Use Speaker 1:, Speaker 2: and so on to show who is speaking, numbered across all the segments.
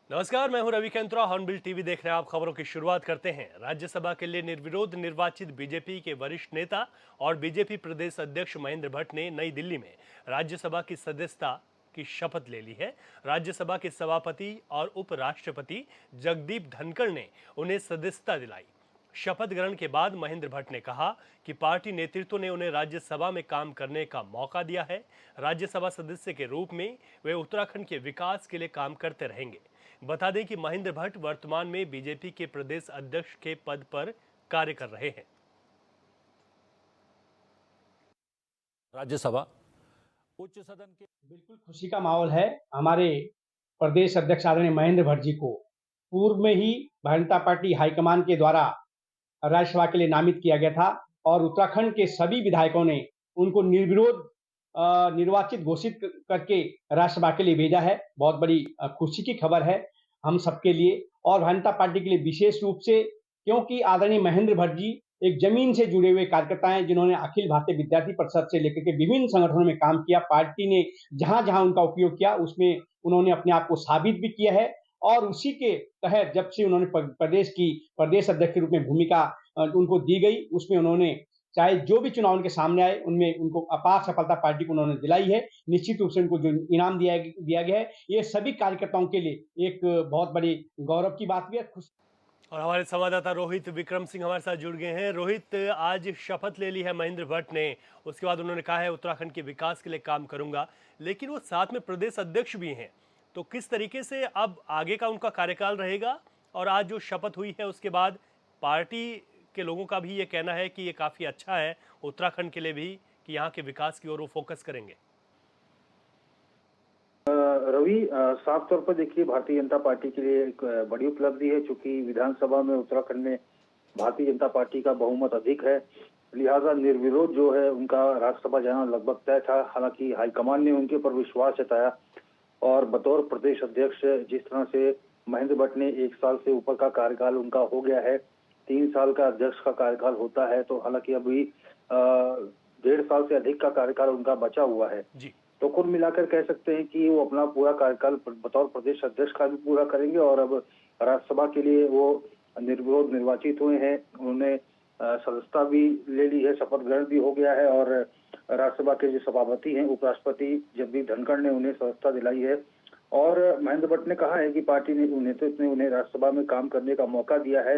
Speaker 1: नमस्कार, मैं हूं रवि कैंत्रा। हॉर्नबिल टीवी देख रहे हैं आप। खबरों की शुरुआत करते हैं। राज्यसभा के लिए निर्विरोध निर्वाचित बीजेपी के वरिष्ठ नेता और बीजेपी प्रदेश अध्यक्ष महेंद्र भट्ट ने नई दिल्ली में राज्यसभा की सदस्यता की शपथ ले ली है। राज्यसभा के सभापति और उपराष्ट्रपति जगदीप धनखड़ ने उन्हें सदस्यता दिलाई। शपथ ग्रहण के बाद महेंद्र भट्ट ने कहा कि पार्टी नेतृत्व ने उन्हें राज्यसभा में काम करने का मौका दिया है। राज्यसभा सदस्य के रूप में वे उत्तराखंड के विकास के लिए काम करते रहेंगे। बता दें कि महेंद्र भट्ट वर्तमान में बीजेपी के प्रदेश अध्यक्ष के पद पर कार्य कर रहे हैं।
Speaker 2: राज्यसभा उच्च सदन के
Speaker 3: बिल्कुल खुशी का माहौल है। हमारे प्रदेश अध्यक्ष आदरणीय महेंद्र भट्ट जी को पूर्व में ही भारतीय जनता पार्टी हाईकमान के द्वारा राज्यसभा के लिए नामित किया गया था और उत्तराखंड के सभी विधायकों ने उनको निर्विरोध निर्वाचित घोषित करके राज्यसभा के लिए भेजा है। बहुत बड़ी खुशी की खबर है हम सबके लिए और भारतीय जनता पार्टी के लिए विशेष रूप से, क्योंकि आदरणीय महेंद्र भट्ट जी एक जमीन से जुड़े हुए कार्यकर्ता हैं, जिन्होंने अखिल भारतीय विद्यार्थी परिषद से लेकर के विभिन्न संगठनों में काम किया। पार्टी ने जहां जहां उनका उपयोग किया उसमें उन्होंने अपने आप को साबित भी किया है और उसी के तहत जब से उन्होंने प्रदेश अध्यक्ष के रूप में भूमिका उनको दी गई, उसमें उन्होंने चाहे जो भी चुनाव उनके सामने आए उनमें उनको अपार सफलता पार्टी को उन्होंने दिलाई है। निश्चित रूप से उनको जो इनाम दिया गया है, ये सभी कार्यकर्ताओं के लिए एक बहुत बड़ी गौरव की बात भी है।
Speaker 1: और हमारे संवाददाता रोहित विक्रम सिंह हमारे साथ जुड़ गए हैं। रोहित, आज शपथ ले ली है महेंद्र भट्ट ने। उसके बाद उन्होंने कहा है उत्तराखंड के विकास के लिए काम करूंगा, लेकिन वो साथ में प्रदेश अध्यक्ष भी हैं। तो किस तरीके से अब आगे का उनका कार्यकाल रहेगा? और आज जो शपथ हुई है उसके बाद पार्टी के लोगों का भी ये कहना है कि ये काफ़ी अच्छा है उत्तराखंड के लिए भी, कि यहाँ के विकास की ओर वो फोकस करेंगे।
Speaker 4: रवि, साफ तौर पर देखिए, भारतीय जनता पार्टी के लिए एक बड़ी उपलब्धि है, चूंकि विधानसभा में उत्तराखंड में भारतीय जनता पार्टी का बहुमत अधिक है, लिहाजा निर्विरोध जो है उनका राज्यसभा जाना लगभग तय था। हालांकि हाईकमान ने उनके ऊपर विश्वास जताया और बतौर प्रदेश अध्यक्ष जिस तरह से महेंद्र भट्ट ने 1 साल से ऊपर का कार्यकाल उनका हो गया है, 3 साल का अध्यक्ष का कार्यकाल होता है, तो हालांकि अभी 1.5 साल से अधिक का कार्यकाल उनका बचा हुआ है।
Speaker 1: जी,
Speaker 4: तो कुल मिलाकर कह सकते हैं कि वो अपना पूरा कार्यकाल बतौर प्रदेश अध्यक्ष का भी पूरा करेंगे और अब राज्यसभा के लिए वो निर्विरोध निर्वाचित हुए हैं। उन्होंने सदस्यता भी ले ली है, शपथ ग्रहण भी हो गया है और राज्यसभा के जो सभापति हैं उपराष्ट्रपति जगदीप धनखड़ ने उन्हें सदस्यता दिलाई है। और महेंद्र भट्ट ने कहा है कि पार्टी ने नेतृत्व ने उन्हें राज्यसभा में काम करने का मौका दिया है।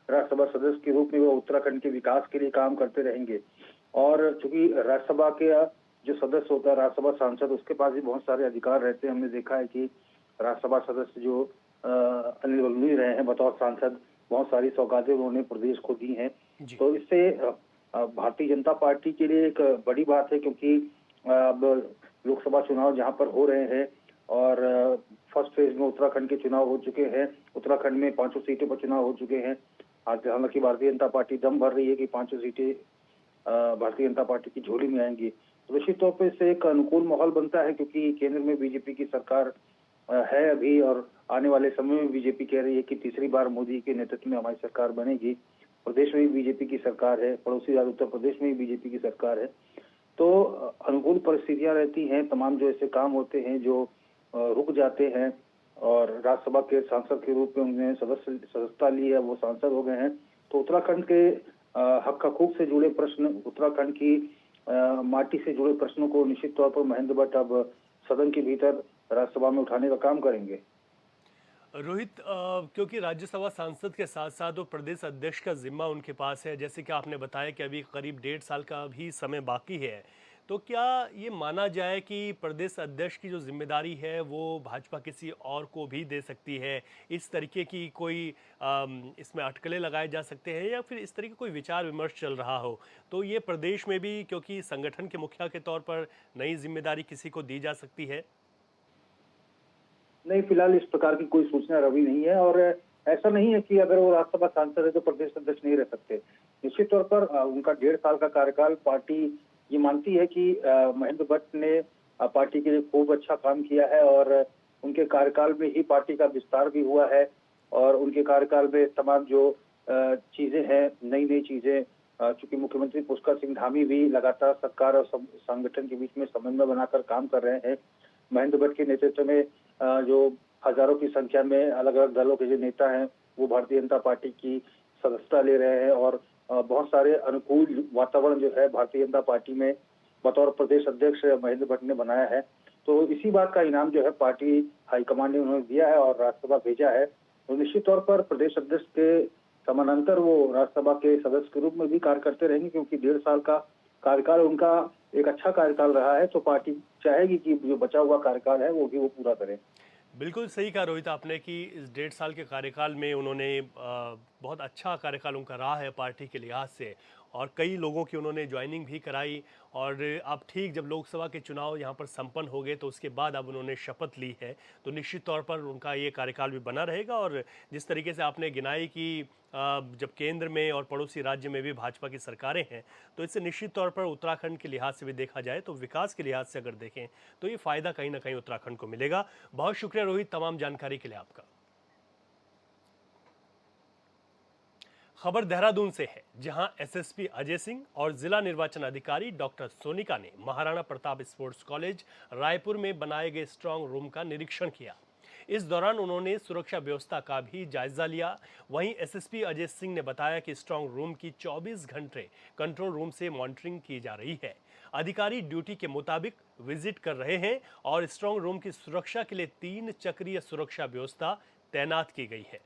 Speaker 4: राज्यसभा सदस्य के रूप में वो उत्तराखंड के विकास के लिए काम करते रहेंगे और चूंकि राज्यसभा के जो सदस्य होता है राज्यसभा सांसद, उसके पास भी बहुत सारे अधिकार रहते हैं। हमने देखा है कि राज्यसभा सदस्य जो अनिल बलूनी रहे हैं बतौर सांसद, बहुत सारी सौगातें उन्होंने प्रदेश को दी हैं। तो इससे भारतीय जनता पार्टी के लिए एक बड़ी बात है, क्योंकि अब लोकसभा चुनाव जहां पर हो रहे हैं और फर्स्ट फेज में उत्तराखंड के चुनाव हो चुके हैं। उत्तराखंड में 5 सीटों पर चुनाव हो चुके हैं। हालांकि भारतीय जनता पार्टी दम भर रही है कि 5 सीटें भारतीय जनता पार्टी की झोली में आएंगी। तो निश्चित तौर पर इससे एक अनुकूल माहौल बनता है, क्योंकि केंद्र में बीजेपी की सरकार है अभी और आने वाले समय में बीजेपी कह रही है कि तीसरी बार मोदी के नेतृत्व में हमारी सरकार बनेगी। प्रदेश में भी बीजेपी की सरकार है, पड़ोसी राज्य उत्तर प्रदेश में भी बीजेपी की सरकार है। तो अनुकूल परिस्थितियां रहती हैं। तमाम जो ऐसे काम होते हैं जो रुक जाते हैं और राज्यसभा के सांसद के रूप में उन्होंने सदस्यता ली है, वो सांसद हो गए हैं। तो उत्तराखंड के हक हकूक से जुड़े प्रश्न, उत्तराखंड की माटी से जुड़े प्रश्नों को निश्चित तौर पर महेंद्र भट्ट अब सदन के भीतर राज्यसभा में उठाने का काम करेंगे।
Speaker 1: रोहित, क्योंकि राज्यसभा सांसद के साथ साथ वो प्रदेश अध्यक्ष का जिम्मा उनके पास है, जैसे कि आपने बताया कि अभी करीब 1.5 साल का भी समय बाकी है, तो क्या ये माना जाए कि प्रदेश अध्यक्ष की जो जिम्मेदारी है वो भाजपा किसी और को भी दे सकती है? इस तरीके की कोई इसमें अटकलें लगाए जा सकते हैं या फिर इस तरीके कोई विचार विमर्श चल रहा हो? तो ये प्रदेश में भी, क्योंकि संगठन के मुखिया के तौर पर नई जिम्मेदारी किसी को दी जा सकती है?
Speaker 4: नहीं, फिलहाल इस प्रकार की कोई सूचना रवि नहीं है और ऐसा नहीं है कि अगर वो राज्यसभा सांसद है तो प्रदेश अध्यक्ष नहीं रह सकते। निश्चित तौर पर उनका 1.5 साल का कार्यकाल, पार्टी ये मानती है कि महेंद्र भट्ट ने पार्टी के लिए खूब अच्छा काम किया है और उनके कार्यकाल में ही पार्टी का विस्तार भी हुआ है और उनके कार्यकाल में तमाम जो चीजें हैं, नई नई चीजें, चूंकि मुख्यमंत्री पुष्कर सिंह धामी भी लगातार सरकार और संगठन के बीच में समन्वय बनाकर काम कर रहे हैं। महेंद्र भट्ट के नेतृत्व में जो हजारों की संख्या में अलग अलग दलों के जो नेता हैं वो भारतीय जनता पार्टी की सदस्यता ले रहे हैं और बहुत सारे अनुकूल वातावरण जो है भारतीय जनता पार्टी में बतौर प्रदेश अध्यक्ष महेंद्र भट्ट ने बनाया है। तो इसी बात का इनाम जो है पार्टी हाईकमान ने उन्होंने दिया है और राज्यसभा भेजा है। तो निश्चित तौर पर प्रदेश अध्यक्ष के समानांतर वो राज्यसभा के सदस्य के रूप में भी कार्य करते रहेंगे, क्योंकि 1.5 साल का कार्यकाल उनका एक अच्छा कार्यकाल रहा है। तो पार्टी चाहेगी कि जो बचा हुआ कार्यकाल है वो भी वो पूरा करें।
Speaker 1: बिल्कुल सही कहा रोहित आपने कि इस 1.5 साल के कार्यकाल में उन्होंने बहुत अच्छा कार्यकाल उनका रहा है पार्टी के लिहाज से, और कई लोगों की उन्होंने ज्वाइनिंग भी कराई। और अब ठीक जब लोकसभा के चुनाव यहाँ पर संपन्न हो गए तो उसके बाद अब उन्होंने शपथ ली है, तो निश्चित तौर पर उनका ये कार्यकाल भी बना रहेगा। और जिस तरीके से आपने गिनाई कि जब केंद्र में और पड़ोसी राज्य में भी भाजपा की सरकारें हैं, तो इससे निश्चित तौर पर उत्तराखंड के लिहाज से भी देखा जाए तो विकास के लिहाज से अगर देखें तो ये फायदा कहीं ना कहीं उत्तराखंड को मिलेगा। बहुत शुक्रिया रोहित तमाम जानकारी के लिए आपका। खबर देहरादून से है, जहां एसएसपी अजय सिंह और जिला निर्वाचन अधिकारी डॉक्टर सोनिका ने महाराणा प्रताप स्पोर्ट्स कॉलेज रायपुर में बनाए गए स्ट्रांग रूम का निरीक्षण किया। इस दौरान उन्होंने सुरक्षा व्यवस्था का भी जायजा लिया। वहीं एसएसपी अजय सिंह ने बताया कि स्ट्रांग रूम की 24 घंटे कंट्रोल रूम से मॉनिटरिंग की जा रही है। अधिकारी ड्यूटी के मुताबिक विजिट कर रहे हैं और स्ट्रांग रूम की सुरक्षा के लिए 3 चक्रीय सुरक्षा व्यवस्था तैनात की गई है।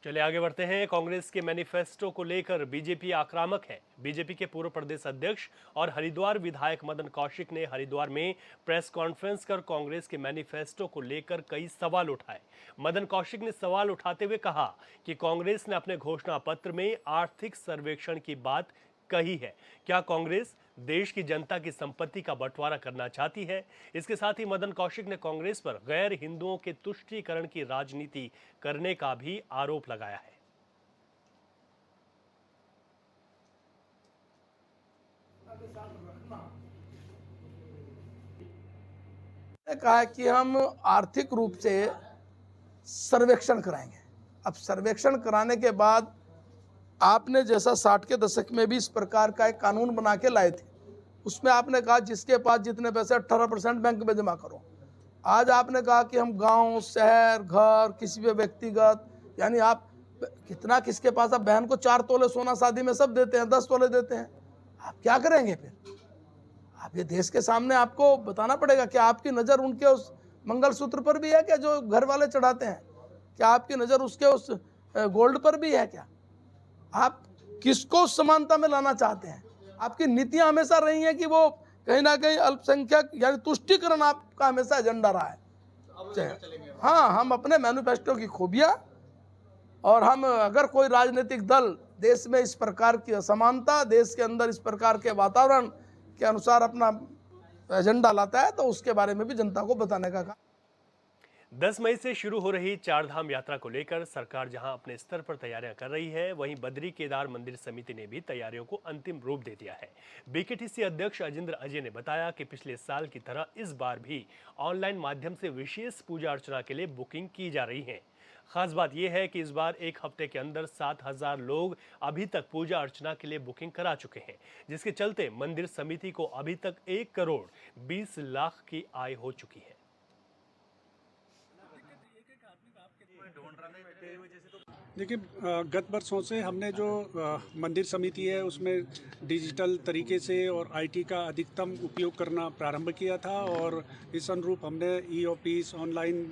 Speaker 1: चले आगे बढ़ते हैं। कांग्रेस के मैनिफेस्टो को लेकर बीजेपी आक्रामक है। बीजेपी के पूर्व प्रदेश अध्यक्ष और हरिद्वार विधायक मदन कौशिक ने हरिद्वार में प्रेस कॉन्फ्रेंस कर कांग्रेस के मैनिफेस्टो को लेकर कई सवाल उठाए। मदन कौशिक ने सवाल उठाते हुए कहा कि कांग्रेस ने अपने घोषणा पत्र में आर्थिक सर्वेक्षण की बात कही है। क्या कांग्रेस देश की जनता की संपत्ति का बंटवारा करना चाहती है? इसके साथ ही मदन कौशिक ने कांग्रेस पर गैर हिंदुओं के तुष्टीकरण की राजनीति करने का भी आरोप लगाया है।
Speaker 5: कहा है कि हम आर्थिक रूप से सर्वेक्षण कराएंगे। अब सर्वेक्षण कराने के बाद आपने जैसा 60 के दशक में भी इस प्रकार का एक कानून बना के लाए थे, उसमें आपने कहा जिसके पास जितने पैसे 18% बैंक में जमा करो। आज आपने कहा कि हम गांव, शहर, घर, किसी भी व्यक्तिगत, यानी आप कितना किसके पास, आप बहन को 4 तोले सोना शादी में सब देते हैं, 10 तोले देते हैं, आप क्या करेंगे फिर? आप ये देश के सामने आपको बताना पड़ेगा कि आपकी नज़र उनके उस मंगलसूत्र पर भी है क्या जो घर वाले चढ़ाते हैं? क्या आपकी नज़र उसके उस गोल्ड पर भी है क्या? आप किसको समानता में लाना चाहते हैं? आपकी नीतियां हमेशा रही हैं कि वो कहीं ना कहीं अल्पसंख्यक यानी तुष्टीकरण आपका हमेशा एजेंडा रहा है। हाँ, हम अपने मैनिफेस्टो की खूबियां, और हम अगर कोई राजनीतिक दल देश में इस प्रकार की असमानता, देश के अंदर इस प्रकार के वातावरण के अनुसार अपना एजेंडा लाता है, तो उसके बारे में भी जनता को बताने का काम।
Speaker 1: 10 मई से शुरू हो रही चारधाम यात्रा को लेकर सरकार जहां अपने स्तर पर तैयारियां कर रही है, वहीं बद्री केदार मंदिर समिति ने भी तैयारियों को अंतिम रूप दे दिया है। बीकेटीसी अध्यक्ष अजिंदर अजय ने बताया कि पिछले साल की तरह इस बार भी ऑनलाइन माध्यम से विशेष पूजा अर्चना के लिए बुकिंग की जा रही है। खास बात यह है कि इस बार एक हफ्ते के अंदर 7,000 लोग अभी तक पूजा अर्चना के लिए बुकिंग करा चुके हैं, जिसके चलते मंदिर समिति को अभी तक 1 करोड़ 20 लाख की आय हो चुकी है।
Speaker 6: देखिए, गत वर्षों से हमने जो मंदिर समिति है उसमें डिजिटल तरीके से और आईटी का अधिकतम उपयोग करना प्रारंभ किया था, और इस अनुरूप हमने ई ऑफिस, ऑनलाइन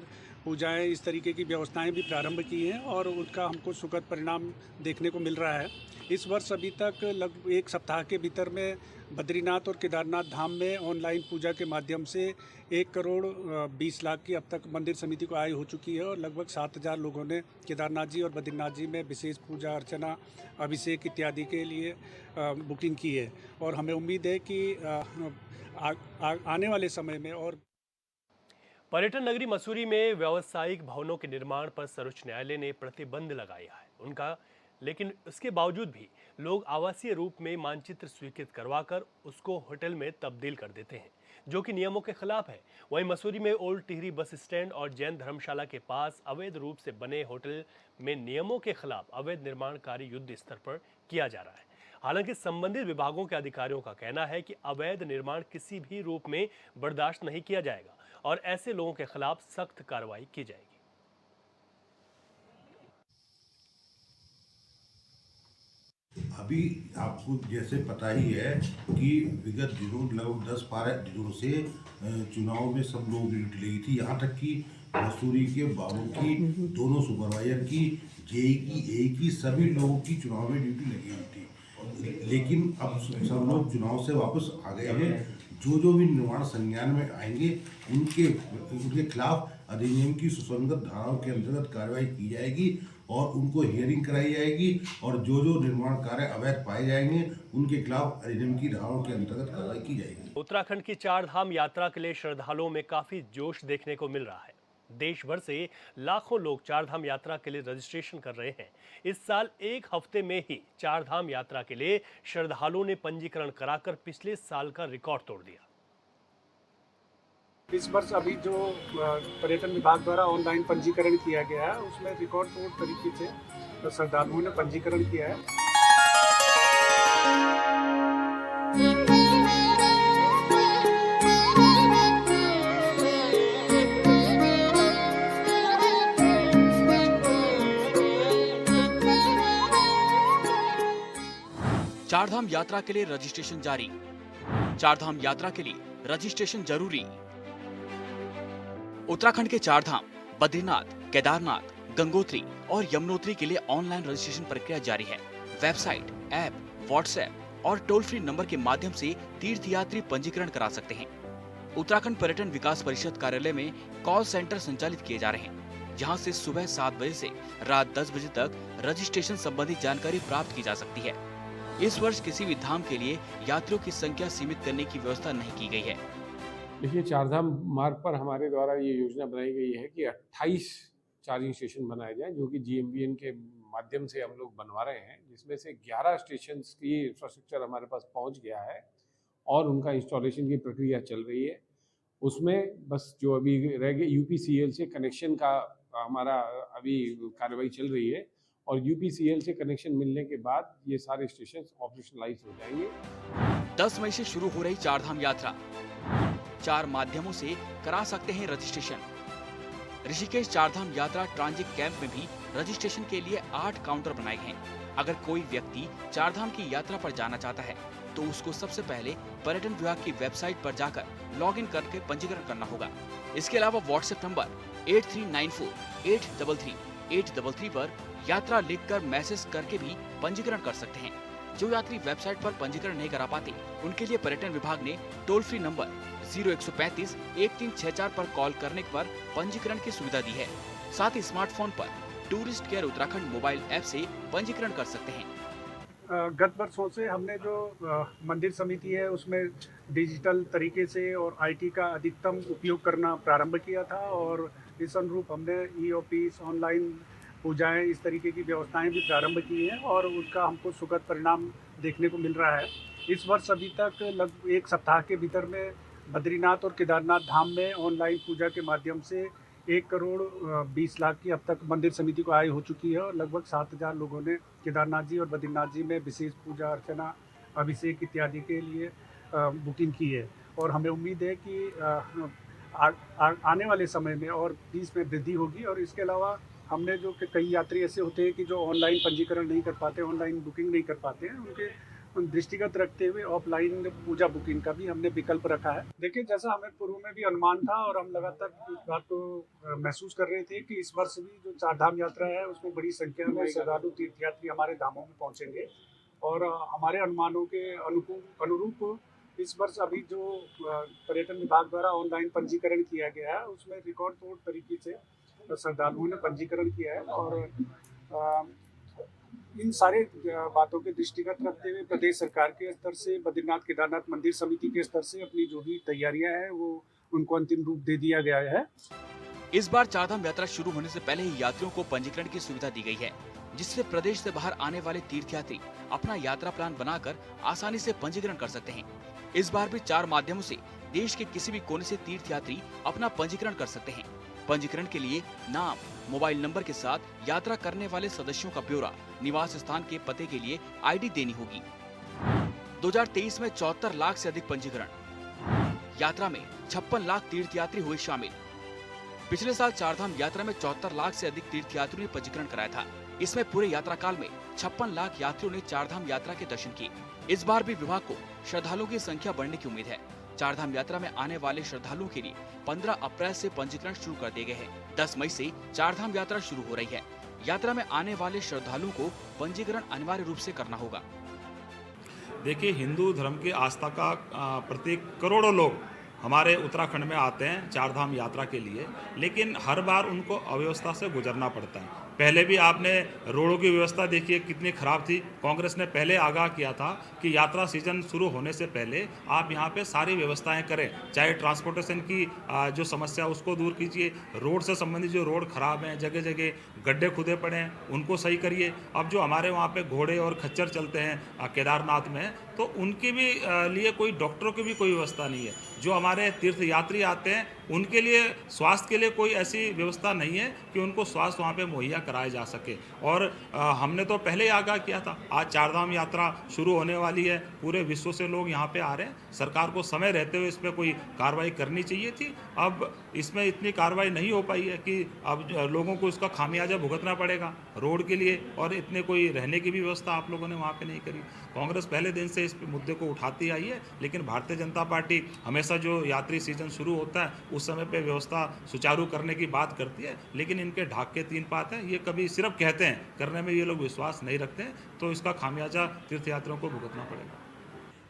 Speaker 6: पूजाएं, इस तरीके की व्यवस्थाएं भी प्रारंभ की हैं और उनका हमको सुखद परिणाम देखने को मिल रहा है। इस वर्ष अभी तक लगभग 1 सप्ताह के भीतर में बद्रीनाथ और केदारनाथ धाम में ऑनलाइन पूजा के माध्यम से 1 करोड़ 20 लाख की अब तक मंदिर समिति को आय हो चुकी है, और लगभग 7,000 लोगों ने केदारनाथ जी और बद्रीनाथ जी में विशेष पूजा अर्चना, अभिषेक इत्यादि के लिए बुकिंग की है। और हमें उम्मीद है कि आने वाले समय में और
Speaker 1: पर्यटन नगरी मसूरी में व्यावसायिक भवनों के निर्माण पर सर्वोच्च न्यायालय ने प्रतिबंध लगाया है। उनका लेकिन इसके बावजूद भी लोग आवासीय रूप में मानचित्र स्वीकृत करवाकर उसको होटल में तब्दील कर देते हैं, जो कि नियमों के खिलाफ है। वहीं मसूरी में ओल्ड टिहरी बस स्टैंड और जैन धर्मशाला के पास अवैध रूप से बने होटल में नियमों के खिलाफ अवैध निर्माण कार्य युद्ध स्तर पर किया जा रहा है। हालांकि संबंधित विभागों के अधिकारियों का कहना है कि अवैध निर्माण किसी भी रूप में बर्दाश्त नहीं किया जाएगा और ऐसे लोगों के खिलाफ सख्त कार्रवाई की जाएगी।
Speaker 7: अभी आपको जैसे पता ही है कि विगत दिनों लगभग 10-12 दिनों से चुनाव में सब लोगों की ड्यूटी लगी थी। यहाँ तक कि मसूरी के बाबू की, दोनों सुपरवाइजर की, जेई की, एई की, सभी लोगों की चुनाव में ड्यूटी लगी हुई थी। लेकिन अब सब लोग चुनाव से वापस आ गए हैं। जो भी निर्माण संज्ञान में आएंगे उनके खिलाफ अधिनियम की सुसंगत धाराओं के अंतर्गत कार्रवाई की जाएगी और उनको हियरिंग कराई जाएगी और जो निर्माण कार्य अवैध पाए जाएंगे उनके खिलाफ अधिनियम की धाराओं के अंतर्गत कार्रवाई की जाएगी।
Speaker 1: उत्तराखंड की चार धाम यात्रा के लिए श्रद्धालुओं में काफी जोश देखने को मिल रहा है। देश भर से लाखों लोग चार धाम यात्रा के लिए रजिस्ट्रेशन कर रहे हैं। इस साल एक हफ्ते में ही चार धाम यात्रा के लिए श्रद्धालुओं ने पंजीकरण कराकर पिछले साल का रिकॉर्ड तोड़ दिया।
Speaker 6: इस वर्ष अभी जो पर्यटन विभाग द्वारा ऑनलाइन पंजीकरण किया गया है उसमें रिकॉर्ड तोड़ तरीके से श्रद्धालुओं ने पंजीकरण किया है।
Speaker 8: चारधाम यात्रा के लिए रजिस्ट्रेशन जारी। चारधाम यात्रा के लिए रजिस्ट्रेशन जरूरी। उत्तराखंड के चारधाम बद्रीनाथ, केदारनाथ, गंगोत्री और यमुनोत्री के लिए ऑनलाइन रजिस्ट्रेशन प्रक्रिया जारी है। वेबसाइट, ऐप, व्हाट्सएप और टोल फ्री नंबर के माध्यम से तीर्थयात्री पंजीकरण करा सकते हैं। उत्तराखंड पर्यटन विकास परिषद कार्यालय में कॉल सेंटर संचालित किए जा रहे हैं, जहां से सुबह 7 बजे से रात 10 बजे तक रजिस्ट्रेशन संबंधी जानकारी प्राप्त की जा सकती है। इस वर्ष किसी भी धाम के लिए यात्रियों की संख्या सीमित करने की व्यवस्था नहीं की गई है।
Speaker 9: देखिए, चारधाम मार्ग पर हमारे द्वारा ये योजना बनाई गई है कि 28 चार्जिंग स्टेशन बनाए जाएं, जो कि GMBN के माध्यम से हम लोग बनवा रहे हैं, जिसमें से 11 स्टेशन की इंफ्रास्ट्रक्चर हमारे पास पहुंच गया है और उनका इंस्टॉलेशन की प्रक्रिया चल रही है। उसमें बस जो अभी रह गए UPCL से कनेक्शन का हमारा अभी कार्रवाई चल रही है और UPCL से कनेक्शन मिलने के बाद ये सारे स्टेशन ऑपरेशनलाइज हो जाएंगे।
Speaker 8: 10 मई से शुरू हो रही चारधाम यात्रा 4 माध्यमों से करा सकते हैं रजिस्ट्रेशन। ऋषिकेश चारधाम यात्रा ट्रांजिट कैंप में भी रजिस्ट्रेशन के लिए 8 काउंटर बनाए गए हैं। अगर कोई व्यक्ति चारधाम की यात्रा पर जाना चाहता है तो उसको सबसे पहले पर्यटन विभाग की वेबसाइट पर जाकर लॉगिन करके पंजीकरण करना होगा। इसके अलावा व्हाट्सएप नंबर 8394833833 पर यात्रा लिखकर मैसेज करके भी पंजीकरण कर सकते हैं। जो यात्री वेबसाइट पर पंजीकरण नहीं करा पाते, उनके लिए पर्यटन विभाग ने टोल फ्री नंबर 0135-1364 पर कॉल करने पर पंजीकरण की सुविधा दी है। साथ ही स्मार्टफोन पर tourist care Uttarakhand mobile app से पंजीकरण कर सकते हैं।
Speaker 6: गत वर्षों से हमने जो मंदिर समिति है उसमें डिजिटल तरीके से और IT का अधिकतम उपयोग करना प्रारंभ किया था और इस अनुरूप हमने ई-ऑफिस, ऑनलाइन पूजाएं, इस तरीके की व्यवस्थाएं भी प्रारंभ की हैं और उसका हमको सुखद परिणाम देखने को मिल रहा है। इस वर्ष अभी तक लगभग 1 सप्ताह के भीतर में बद्रीनाथ और केदारनाथ धाम में ऑनलाइन पूजा के माध्यम से 1 करोड़ 20 लाख की अब तक मंदिर समिति को आय हो चुकी है और लगभग 7,000 लोगों ने केदारनाथ जी और बद्रीनाथ जी में विशेष पूजा अर्चना, अभिषेक इत्यादि के लिए बुकिंग की है और हमें उम्मीद है कि आने वाले समय में और इसमें वृद्धि होगी। और इसके अलावा हमने जो कि कई यात्री ऐसे होते हैं कि जो ऑनलाइन पंजीकरण नहीं कर पाते, ऑनलाइन बुकिंग नहीं कर पाते हैं, उनके दृष्टिगत रखते हुए ऑफलाइन पूजा बुकिंग का भी हमने विकल्प रखा है। देखिए, जैसा हमें पूर्व में भी अनुमान था और हम लगातार इस बात को महसूस कर रहे थे कि इस वर्ष भी जो चारधाम यात्रा है उसमें बड़ी संख्या में श्रद्धालु तीर्थयात्री हमारे धामों में पहुंचेंगे और हमारे अनुमानों के अनुरूप इस वर्ष अभी जो पर्यटन विभाग द्वारा ऑनलाइन पंजीकरण किया गया है उसमें रिकॉर्ड तोड़ तरीके से श्रद्धालुओं ने पंजीकरण किया है और इन सारे बातों के दृष्टिगत रखते हुए प्रदेश सरकार के स्तर से बद्रीनाथ केदारनाथ मंदिर समिति के स्तर से अपनी जो भी तैयारियां हैं वो उनको अंतिम रूप दे दिया गया है।
Speaker 8: इस बार चारधाम यात्रा शुरू होने से पहले ही यात्रियों को पंजीकरण की सुविधा दी गई है। जिससे प्रदेश से बाहर आने वाले तीर्थयात्री अपना यात्रा प्लान बनाकर आसानी से पंजीकरण कर सकते हैं। इस बार भी 4 माध्यमों से देश के किसी भी कोने से तीर्थयात्री अपना पंजीकरण कर सकते हैं। पंजीकरण के लिए नाम, मोबाइल नंबर के साथ यात्रा करने वाले सदस्यों का ब्यौरा, निवास स्थान के पते के लिए आईडी देनी होगी। 2023 में 74 लाख से अधिक पंजीकरण। यात्रा में 56 लाख तीर्थयात्री हुए शामिल। पिछले साल चारधाम यात्रा में 74 लाख से अधिक तीर्थयात्रियों ने पंजीकरण कराया था। इसमें पूरे यात्रा काल में 56 लाख यात्रियों ने चारधाम यात्रा के दर्शन किए। इस बार भी विभाग को श्रद्धालुओं की संख्या बढ़ने की उम्मीद है। चारधाम यात्रा में आने वाले श्रद्धालुओं के लिए 15 अप्रैल से पंजीकरण शुरू कर दिए गए हैं। 10 मई से चारधाम यात्रा शुरू हो रही है। यात्रा में आने वाले श्रद्धालुओं को पंजीकरण अनिवार्य रूप से करना होगा।
Speaker 2: देखिए, हिंदू धर्म की आस्था का प्रतीक करोड़ों लोग हमारे उत्तराखंड में आते हैं चारधाम यात्रा के लिए, लेकिन हर बार उनको अव्यवस्था से गुजरना पड़ता है। पहले भी आपने रोडों की व्यवस्था देखिए कितनी खराब थी। कांग्रेस ने पहले आगाह किया था कि यात्रा सीजन शुरू होने से पहले आप यहाँ पे सारी व्यवस्थाएं करें, चाहे ट्रांसपोर्टेशन की जो समस्या उसको दूर कीजिए, रोड से संबंधित जो रोड खराब हैं, जगह जगह गड्ढे खुदे पड़े हैं, उनको सही करिए। अब जो हमारे वहाँ पे घोड़े और खच्चर चलते हैं केदारनाथ में, तो उनके भी लिए कोई डॉक्टरों की भी कोई व्यवस्था नहीं है। जो हमारे तीर्थ यात्री आते हैं उनके लिए स्वास्थ्य के लिए कोई ऐसी व्यवस्था नहीं है कि उनको स्वास्थ्य वहाँ पे मुहैया कराया जा सके। और हमने तो पहले ही आगाह किया था, आज चारधाम यात्रा शुरू होने वाली है, पूरे विश्व से लोग यहाँ पे आ रहे हैं। सरकार को समय रहते हुए इस पर कोई कार्रवाई करनी चाहिए थी। अब इसमें इतनी कार्रवाई नहीं हो पाई है कि अब लोगों को इसका खामियाजा भुगतना पड़ेगा रोड के लिए, और इतने कोई रहने की भी व्यवस्था आप लोगों ने वहाँ पे नहीं करी। कांग्रेस पहले दिन से इस मुद्दे को उठाती आई है, लेकिन भारतीय जनता पार्टी हमेशा जो यात्री सीजन शुरू होता है उस समय पे व्यवस्था सुचारू करने की बात करती है, लेकिन इनके ढाक के 3 पात हैं। ये कभी सिर्फ कहते हैं, करने में ये लोग विश्वास नहीं रखते हैं, तो इसका खामियाजा तीर्थयात्रियों को भुगतना पड़ेगा।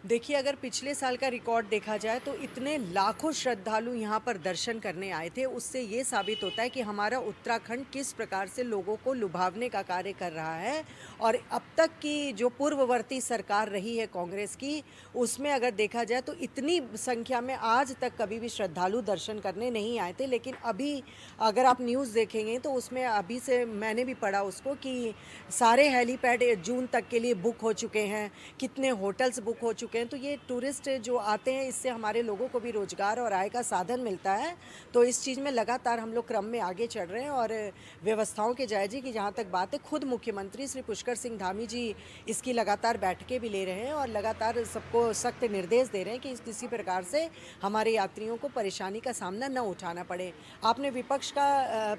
Speaker 10: देखिए, अगर पिछले साल का रिकॉर्ड देखा जाए तो इतने लाखों श्रद्धालु यहाँ पर दर्शन करने आए थे। उससे ये साबित होता है कि हमारा उत्तराखंड किस प्रकार से लोगों को लुभावने का कार्य कर रहा है। और अब तक की जो पूर्ववर्ती सरकार रही है कांग्रेस की, उसमें अगर देखा जाए तो इतनी संख्या में आज तक कभी भी श्रद्धालु दर्शन करने नहीं आए थे। लेकिन अभी अगर आप न्यूज़ देखेंगे तो उसमें अभी से मैंने भी पढ़ा उसको कि सारे हेलीपैड जून तक के लिए बुक हो चुके हैं, कितने होटल्स बुक हो चुके हैं। तो ये टूरिस्ट जो आते हैं, इससे हमारे लोगों को भी रोजगार और आय का साधन मिलता है। तो इस चीज़ में लगातार हम लोग क्रम में आगे चढ़ रहे हैं और व्यवस्थाओं के जायजे की जहाँ तक बात है, खुद मुख्यमंत्री श्री पुष्कर सिंह धामी जी इसकी लगातार बैठकें भी ले रहे हैं और लगातार सबको सख्त निर्देश दे रहे हैं कि किसी प्रकार से हमारे यात्रियों को परेशानी का सामना न उठाना पड़े। आपने विपक्ष का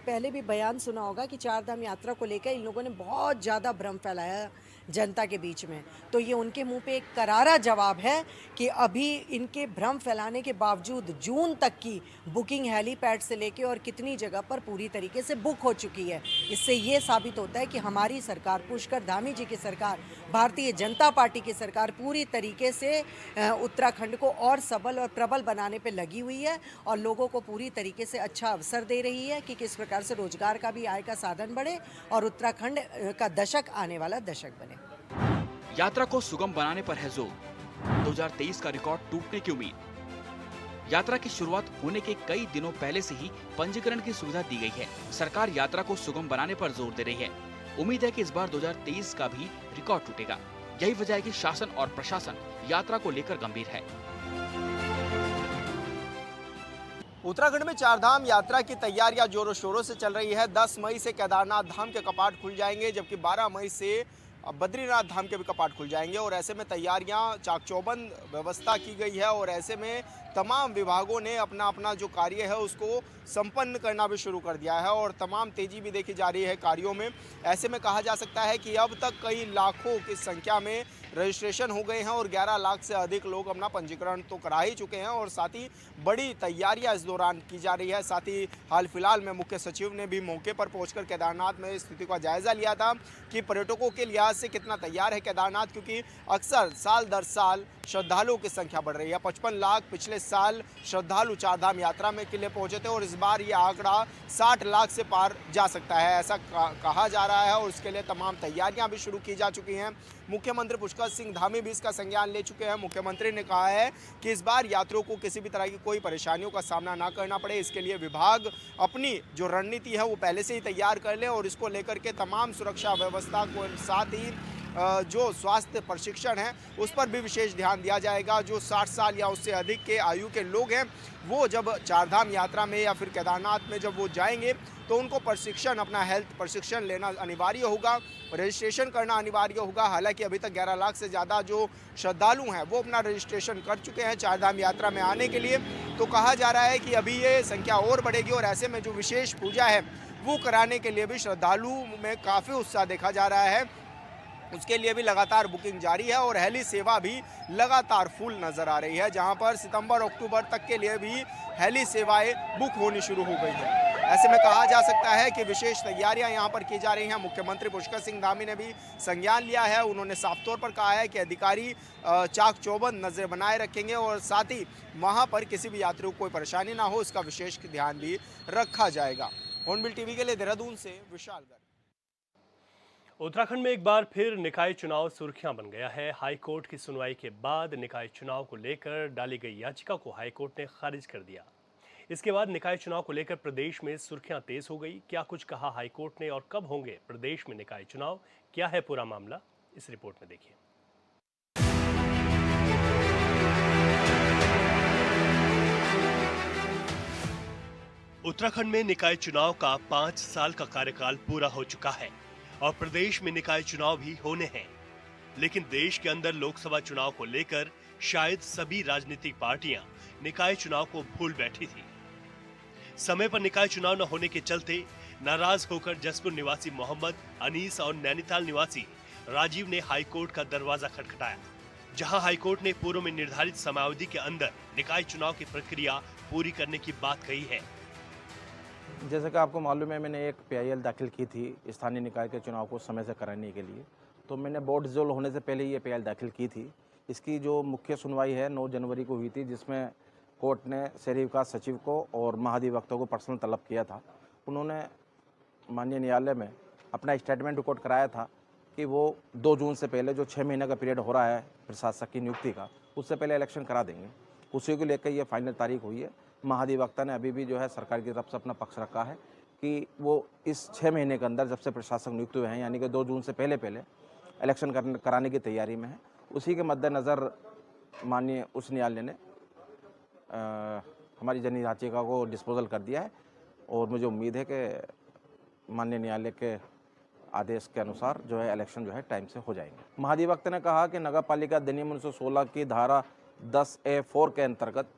Speaker 10: पहले भी बयान सुना होगा कि चारधाम यात्रा को लेकर इन लोगों ने बहुत ज़्यादा भ्रम फैलाया जनता के बीच में। तो ये उनके मुंह पे एक करारा जवाब है कि अभी इनके भ्रम फैलाने के बावजूद जून तक की बुकिंग हेलीपैड से लेके और कितनी जगह पर पूरी तरीके से बुक हो चुकी है। इससे ये साबित होता है कि हमारी सरकार, पुष्कर धामी जी की सरकार, भारतीय जनता पार्टी की सरकार पूरी तरीके से उत्तराखंड को और सबल और प्रबल बनाने पर लगी हुई है और लोगों को पूरी तरीके से अच्छा अवसर दे रही है कि किस प्रकार से रोजगार का भी, आय का साधन बढ़े और उत्तराखंड का दशक आने वाला दशक बने।
Speaker 8: यात्रा को सुगम बनाने पर है जोर। 2023 का रिकॉर्ड टूटने की उम्मीद। यात्रा की शुरुआत होने के कई दिनों पहले से ही पंजीकरण की सुविधा दी गई है। सरकार यात्रा को सुगम बनाने पर जोर दे रही है। उम्मीद है कि इस बार 2023 का भी रिकॉर्ड टूटेगा। यही वजह है कि शासन और प्रशासन यात्रा को लेकर गंभीर है।
Speaker 11: उत्तराखंड में चारधाम यात्रा की तैयारियां जोरों शोरों से चल रही है। 10 मई से केदारनाथ धाम के कपाट खुल जाएंगे, जबकि 12 मई से बद्रीनाथ धाम के भी कपाट खुल जाएंगे और ऐसे में तैयारियां चाक-चौबंद व्यवस्था की गई है और ऐसे में तमाम विभागों ने अपना अपना जो कार्य है उसको संपन्न करना भी शुरू कर दिया है और तमाम तेजी भी देखी जा रही है कार्यों में। ऐसे में कहा जा सकता है कि अब तक कई लाखों की संख्या में रजिस्ट्रेशन हो गए हैं और 11 लाख से अधिक लोग अपना पंजीकरण तो करा ही चुके हैं और साथ ही बड़ी तैयारियां इस दौरान की जा रही है। साथ ही हाल फिलहाल में मुख्य सचिव ने भी मौके पर पहुंचकर केदारनाथ में स्थिति का जायजा लिया था कि पर्यटकों के लिहाज से कितना तैयार है केदारनाथ, क्योंकि अक्सर साल दर साल श्रद्धालुओं की संख्या बढ़ रही है। 55 लाख पिछले इस साल श्रद्धालु चारधाम यात्रा में के लिए पहुंचे थे और इस बार ये आंकड़ा 60 लाख से पार जा सकता है, ऐसा कहा जा रहा है और उसके लिए तमाम तैयारियां भी शुरू की जा चुकी हैं। मुख्यमंत्री पुष्कर सिंह धामी भी इसका संज्ञान ले चुके हैं। मुख्यमंत्री ने कहा है कि इस बार यात्रियों को किसी भी तरह की कोई परेशानियों का सामना ना करना पड़े, इसके लिए विभाग अपनी जो रणनीति है वो पहले से ही तैयार कर ले और इसको लेकर के तमाम सुरक्षा व्यवस्था को साथ ही जो स्वास्थ्य प्रशिक्षण है उस पर भी विशेष ध्यान दिया जाएगा। जो 60 साल या उससे अधिक के आयु के लोग हैं वो जब चारधाम यात्रा में या फिर केदारनाथ में जब वो जाएंगे तो उनको प्रशिक्षण, अपना हेल्थ प्रशिक्षण लेना अनिवार्य होगा, रजिस्ट्रेशन करना अनिवार्य होगा। हालांकि अभी तक 11 लाख से ज़्यादा जो श्रद्धालु हैं वो अपना रजिस्ट्रेशन कर चुके हैं चारधाम यात्रा में आने के लिए। तो कहा जा रहा है कि अभी ये संख्या और बढ़ेगी और ऐसे में जो विशेष पूजा है वो कराने के लिए भी श्रद्धालु में काफ़ी उत्साह देखा जा रहा है। उसके लिए भी लगातार बुकिंग जारी है और हेली सेवा भी लगातार फुल नज़र आ रही है, जहां पर सितंबर अक्टूबर तक के लिए भी हेली सेवाएं बुक होनी शुरू हो गई हैं। ऐसे में कहा जा सकता है कि विशेष तैयारियां यहां पर की जा रही हैं। मुख्यमंत्री पुष्कर सिंह धामी ने भी संज्ञान लिया है। उन्होंने साफ तौर पर कहा है कि अधिकारी चाक चौबंद नजरें बनाए रखेंगे और साथ ही वहां पर किसी भी यात्री को कोई परेशानी ना हो, इसका विशेष ध्यान भी रखा जाएगा। हॉर्नबिल टीवी के लिए देहरादून से विशाल गर्ग।
Speaker 1: उत्तराखंड में एक बार फिर निकाय चुनाव सुर्खियां बन गया है। हाईकोर्ट की सुनवाई के बाद निकाय चुनाव को लेकर डाली गई याचिका को हाईकोर्ट ने खारिज कर दिया। इसके बाद निकाय चुनाव को लेकर प्रदेश में सुर्खियां तेज हो गई। क्या कुछ कहा हाईकोर्ट ने और कब होंगे प्रदेश में निकाय चुनाव, क्या है पूरा मामला, इस रिपोर्ट में देखिए। उत्तराखंड में निकाय चुनाव का 5 साल का कार्यकाल पूरा हो चुका है और प्रदेश में निकाय चुनाव भी होने हैं। लेकिन देश के अंदर लोकसभा चुनाव को लेकर शायद सभी राजनीतिक पार्टियां निकाय चुनाव को भूल बैठी थी। समय पर निकाय चुनाव न होने के चलते नाराज होकर जसपुर निवासी मोहम्मद, अनीस और नैनीताल निवासी राजीव ने हाईकोर्ट का दरवाजा खटखटाया, जहां हाईकोर्ट ने पूर्व में निर्धारित समयावधि के अंदर निकाय चुनाव की प्रक्रिया पूरी करने की बात कही है।
Speaker 12: जैसे कि आपको मालूम है, मैंने एक PIL दाखिल की थी स्थानीय निकाय के चुनाव को समय से कराने के लिए। तो मैंने बोर्ड डिसॉल्व होने से पहले ये PIL दाखिल की थी। इसकी जो मुख्य सुनवाई है 9 जनवरी को हुई थी, जिसमें कोर्ट ने शहरी विकास सचिव को और महाधिवक्ता को पर्सनल तलब किया था। उन्होंने माननीय न्यायालय में अपना स्टेटमेंट रिकॉर्ड कराया था कि वो 2 जून से पहले जो 6 महीने का पीरियड हो रहा है प्रशासक की नियुक्ति का, उससे पहले इलेक्शन करा देंगे। उसी को लेकर ये फाइनल तारीख हुई है। महाधिवक्ता ने अभी भी जो है सरकार की तरफ से अपना पक्ष रखा है कि वो इस 6 महीने के अंदर जब से प्रशासक नियुक्त हुए हैं, यानी कि 2 जून से पहले इलेक्शन कराने की तैयारी में है। उसी के मद्देनज़र माननीय उच्च न्यायालय ने हमारी जनहित याचिका को डिस्पोजल कर दिया है और मुझे उम्मीद है कि माननीय न्यायालय के आदेश के अनुसार जो है इलेक्शन जो है टाइम से हो जाएंगे। महाधिवक्ता ने कहा कि नगर पालिका अधिनियम 1916 की धारा 10A(4) के अंतर्गत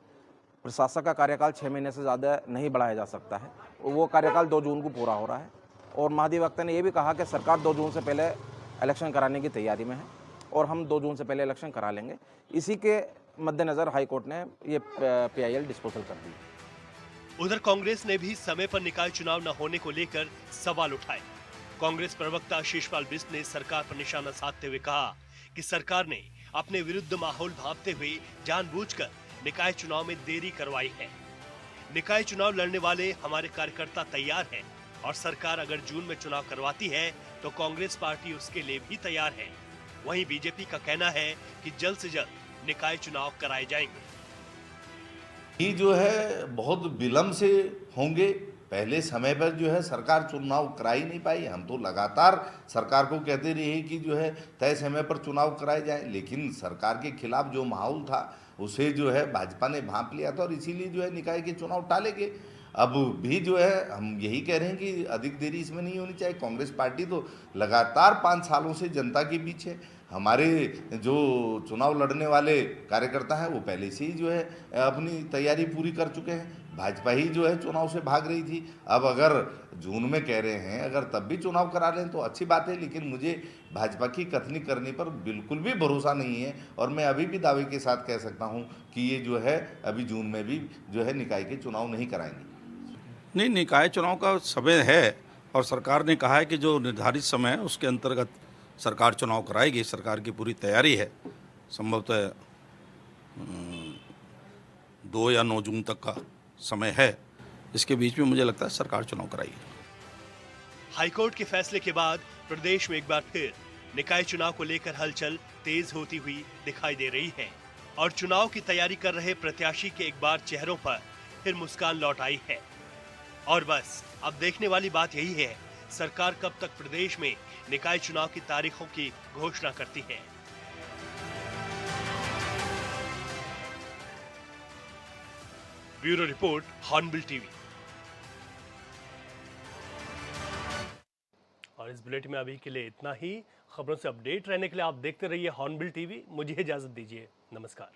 Speaker 12: प्रशासक का कार्यकाल 6 महीने से ज़्यादा नहीं बढ़ाया जा सकता है। वो कार्यकाल 2 जून को पूरा हो रहा है और महाधिवक्ता ने ये भी कहा कि सरकार 2 जून से पहले इलेक्शन कराने की तैयारी में है और हम 2 जून से पहले इलेक्शन करा लेंगे। इसी के मद्देनज़र हाईकोर्ट ने ये PIL डिस्पोजल कर दी।
Speaker 1: उधर कांग्रेस ने भी समय पर निकाय चुनाव न होने को लेकर सवाल उठाए। कांग्रेस प्रवक्ता आशीषपाल बिष्ट ने सरकार पर निशाना साधते हुए कहा कि सरकार ने अपने विरुद्ध माहौल भांपते हुए जानबूझकर निकाय चुनाव में देरी करवाई है। निकाय चुनाव लड़ने वाले हमारे कार्यकर्ता तैयार हैं और सरकार अगर जून में चुनाव करवाती है तो कांग्रेस पार्टी उसके लिए भी तैयार है। वहीं बीजेपी का कहना है कि जल्द से जल्द निकाय चुनाव कराए जाएंगे।
Speaker 13: ये जो है बहुत विलंब से होंगे। पहले समय पर जो है सरकार चुनाव करा ही नहीं पाई। हम तो लगातार सरकार को कहते रहे कि जो है तय समय पर चुनाव कराए जाए, लेकिन सरकार के खिलाफ जो माहौल था उसे जो है भाजपा ने भांप लिया था और इसीलिए जो है निकाय के चुनाव टाले गए। अब भी जो है हम यही कह रहे हैं कि अधिक देरी इसमें नहीं होनी चाहिए। कांग्रेस पार्टी तो लगातार 5 सालों से जनता के बीच है। हमारे जो चुनाव लड़ने वाले कार्यकर्ता हैं वो पहले से ही जो है अपनी तैयारी पूरी कर चुके हैं। भाजपा ही जो है चुनाव से भाग रही थी। अब अगर जून में कह रहे हैं, अगर तब भी चुनाव करा लें तो अच्छी बात है, लेकिन मुझे भाजपा की कथनी करने पर बिल्कुल भी भरोसा नहीं है और मैं अभी भी दावे के साथ कह सकता हूं कि ये जो है अभी जून में भी जो है निकाय के चुनाव नहीं कराएंगे।
Speaker 14: नहीं, निकाय चुनाव का समय है और सरकार ने कहा है कि जो निर्धारित समय है उसके अंतर्गत सरकार चुनाव कराएगी। सरकार की पूरी तैयारी है। संभवतः 2 या 9 जून तक का समय है। इसके बीच में मुझे लगता है सरकार चुनाव कराएगी।
Speaker 1: हाईकोर्ट के फैसले के बाद प्रदेश में एक बार फिर निकाय चुनाव को लेकर हलचल तेज होती हुई दिखाई दे रही है और चुनाव की तैयारी कर रहे प्रत्याशी के एक बार चेहरों पर फिर मुस्कान लौट आई है। और बस अब देखने वाली बात यही है, सरकार कब तक प्रदेश में निकाय चुनाव की तारीखों की घोषणा करती है। Bureau report, hornbill TV. और इस बुलेटिन में अभी के लिए इतना ही। खबरों से अपडेट रहने के लिए आप देखते रहिए हॉर्नबिल टीवी। मुझे इजाजत दीजिए, नमस्कार।